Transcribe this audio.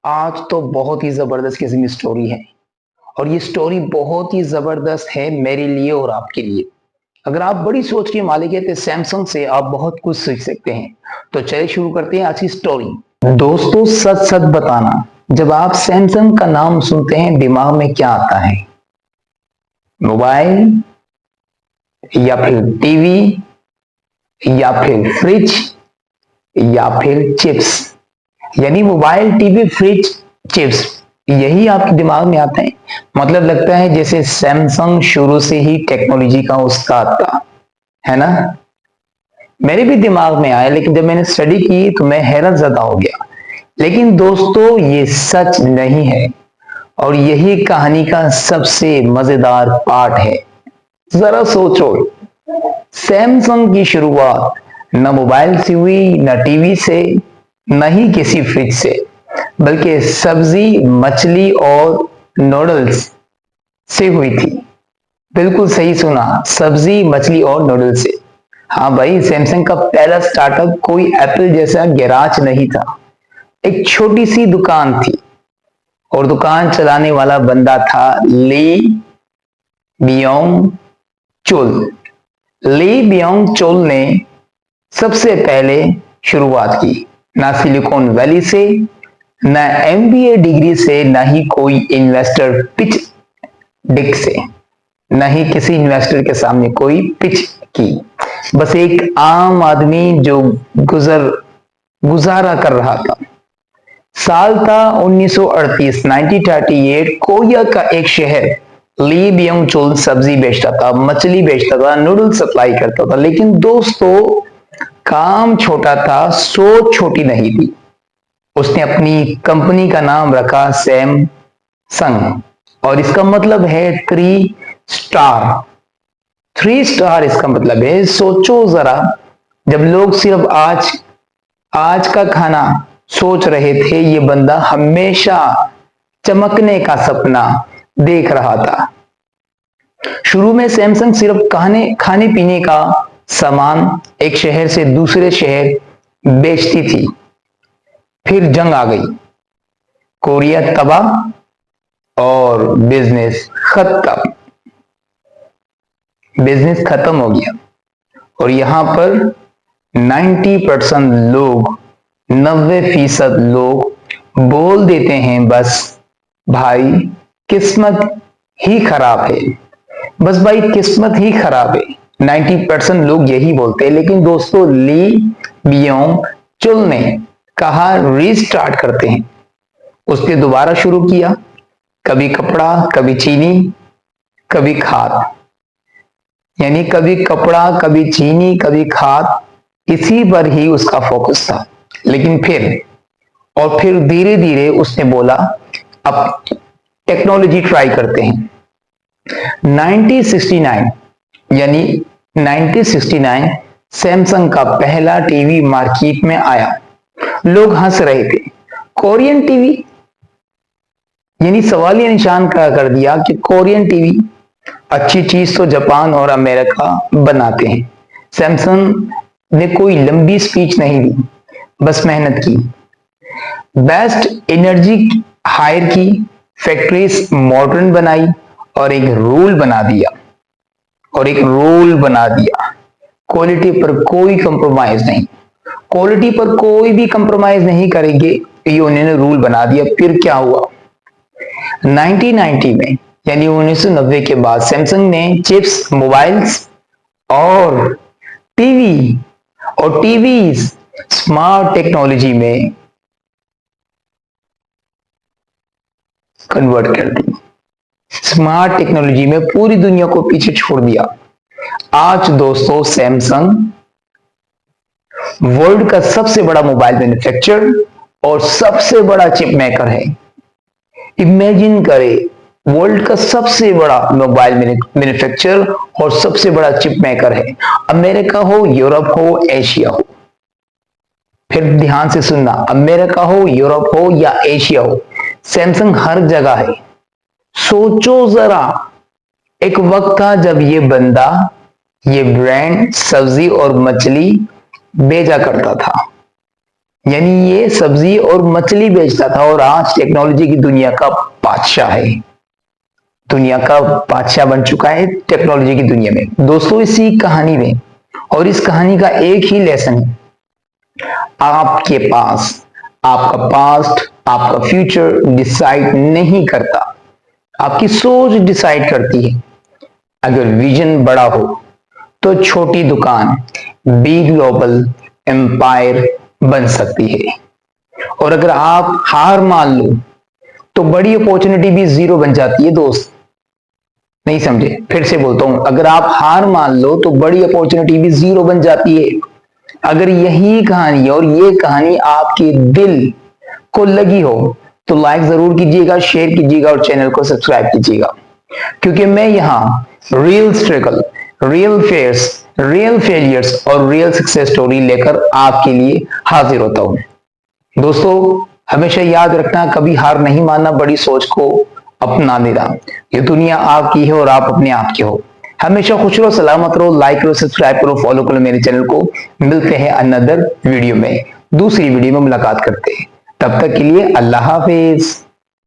आज तो बहुत ही जबरदस्त किस्म की स्टोरी है और ये स्टोरी बहुत ही जबरदस्त है मेरे लिए और आपके लिए। अगर आप बड़ी सोच के मालिक है तो सैमसंग से आप बहुत कुछ सीख सकते हैं। तो चलिए शुरू करते हैं आज की स्टोरी। दोस्तों, सच सच बताना, जब आप सैमसंग का नाम सुनते हैं दिमाग में क्या आता है? मोबाइल, या फिर टीवी, या फिर फ्रिज, या फिर चिप्स? यानी मोबाइल, टीवी, फ्रिज, चिप्स, यही आपके दिमाग में आते हैं। मतलब लगता है जैसे सैमसंग शुरू से ही टेक्नोलॉजी का उस्ताद था, है ना? मेरे भी दिमाग में आया, लेकिन जब मैंने स्टडी की तो मैं हैरत ज़दा हो गया। लेकिन दोस्तों, ये सच नहीं है और यही कहानी का सबसे मजेदार पार्ट है। जरा सोचो, सैमसंग की शुरुआत न मोबाइल से हुई, न टीवी से, न ही किसी फ्रिज से, बल्कि सब्जी, मछली और नूडल्स से हुई थी। बिल्कुल सही सुना, सब्जी, मछली और नूडल्स से। हाँ भाई, सैमसंग का पहला स्टार्टअप कोई एप्पल जैसा गैराज नहीं था। एक छोटी सी दुकान थी और दुकान चलाने वाला बंदा था ली बियोंग चुल। ली बियोंग चुल ने सबसे पहले शुरुआत की, ना सिलिकॉन वैली से, ना एमबीए डिग्री से, ना ही कोई इन्वेस्टर पिच डिक से, न ही किसी इन्वेस्टर के सामने कोई पिच की। बस एक आम आदमी जो गुजारा कर रहा था। साल था 1938, 1938। कोरिया का एक शहर। ली बियोंग चुल सब्जी बेचता था, मछली बेचता था, नूडल सप्लाई करता था। लेकिन दोस्तों, काम छोटा था, सोच छोटी नहीं थी। उसने अपनी कंपनी का नाम रखा सैमसंग, और इसका मतलब है थ्री स्टार। थ्री स्टार इसका मतलब है। सोचो जरा, जब लोग सिर्फ आज आज का खाना सोच रहे थे, ये बंदा हमेशा चमकने का सपना देख रहा था। शुरू में सैमसंग सिर्फ खाने पीने का सामान एक शहर से दूसरे शहर बेचती थी। फिर जंग आ गई, कोरिया तबाह और बिजनेस खत्म हो गया। और यहां पर 90% लोग, 90% लोग बोल देते हैं, बस भाई किस्मत ही खराब है। बस भाई किस्मत ही खराब है। 90% लोग यही बोलते हैं। लेकिन दोस्तों, ली बियोंग चुल ने कहा रीस्टार्ट करते हैं। उसने दोबारा शुरू किया। कभी कपड़ा, कभी चीनी, कभी खाद। यानी कभी कपड़ा, कभी चीनी, कभी खाद, इसी पर ही उसका फोकस था। लेकिन फिर धीरे धीरे उसने बोला, अब टेक्नोलॉजी ट्राई करते हैं। 1969, यानी 1969 सैमसंग का पहला टीवी मार्केट में आया। लोग हंस रहे थे। Korean TV? यानी सवालिया निशान खड़ा कर दिया कि कोरियन टीवी? अच्छी चीज तो जापान और अमेरिका बनाते हैं। सैमसंग ने कोई लंबी स्पीच नहीं दी, बस मेहनत की। बेस्ट एनर्जी हायर की, फैक्ट्रीज मॉडर्न बनाई, और एक रूल बना दिया, क्वालिटी पर कोई कंप्रोमाइज नहीं। क्वालिटी पर कोई भी कंप्रोमाइज नहीं करेंगे, ये उन्होंने रूल बना दिया। फिर क्या हुआ? 1990 में, यानी 1990 के बाद सैमसंग ने चिप्स, मोबाइल्स और टीवीज स्मार्ट टेक्नोलॉजी में कन्वर्ट कर दी। स्मार्ट टेक्नोलॉजी में पूरी दुनिया को पीछे छोड़ दिया। आज दोस्तों, सैमसंग वर्ल्ड का सबसे बड़ा मोबाइल मैन्युफैक्चरर और सबसे बड़ा चिप मेकर है। इमेजिन करें, वर्ल्ड का सबसे बड़ा मोबाइल मैन्युफैक्चरर और सबसे बड़ा चिप मेकर है। अमेरिका हो, यूरोप हो, एशिया हो। फिर ध्यान से सुनना, अमेरिका हो, यूरोप हो या एशिया हो, सैमसंग हर जगह है। सोचो जरा, एक वक्त था जब ये ब्रांड सब्जी और मछली बेचा करता था। यानी ये सब्जी और मछली बेचता था और आज टेक्नोलॉजी की दुनिया का बादशाह है, दुनिया का बादशाह बन चुका है टेक्नोलॉजी की दुनिया में। दोस्तों इसी कहानी में और इस कहानी का एक ही लेसन है, आपके पास आपका पास्ट आपका फ्यूचर डिसाइड नहीं करता, आपकी सोच डिसाइड करती है। अगर विजन बड़ा हो तो छोटी दुकान बिग ग्लोबल एम्पायर बन सकती है, और अगर आप हार मान लो तो बड़ी अपॉर्चुनिटी भी जीरो बन जाती है। दोस्त नहीं समझे, फिर से बोलता हूं, अगर आप हार मान लो तो बड़ी अपॉर्चुनिटी भी जीरो बन जाती है। अगर यही कहानी और ये कहानी आपके दिल को लगी हो तो लाइक जरूर कीजिएगा, शेयर कीजिएगा और चैनल को सब्सक्राइब कीजिएगा, क्योंकि मैं यहाँ real struggle, real fears, real failures और रियल सक्सेस स्टोरी लेकर आपके लिए हाजिर होता हूं। दोस्तों हमेशा याद रखना, कभी हार नहीं मानना, बड़ी सोच को अपना देना। ये दुनिया आपकी है और आप अपने आप के हो। हमेशा खुश रहो, सलामत रहो, लाइक करो, सब्सक्राइब करो, फॉलो करो मेरे चैनल को। मिलते हैं अनदर वीडियो में, दूसरी वीडियो में मुलाकात करते हैं। तब तक के लिए अल्लाह हाफिज।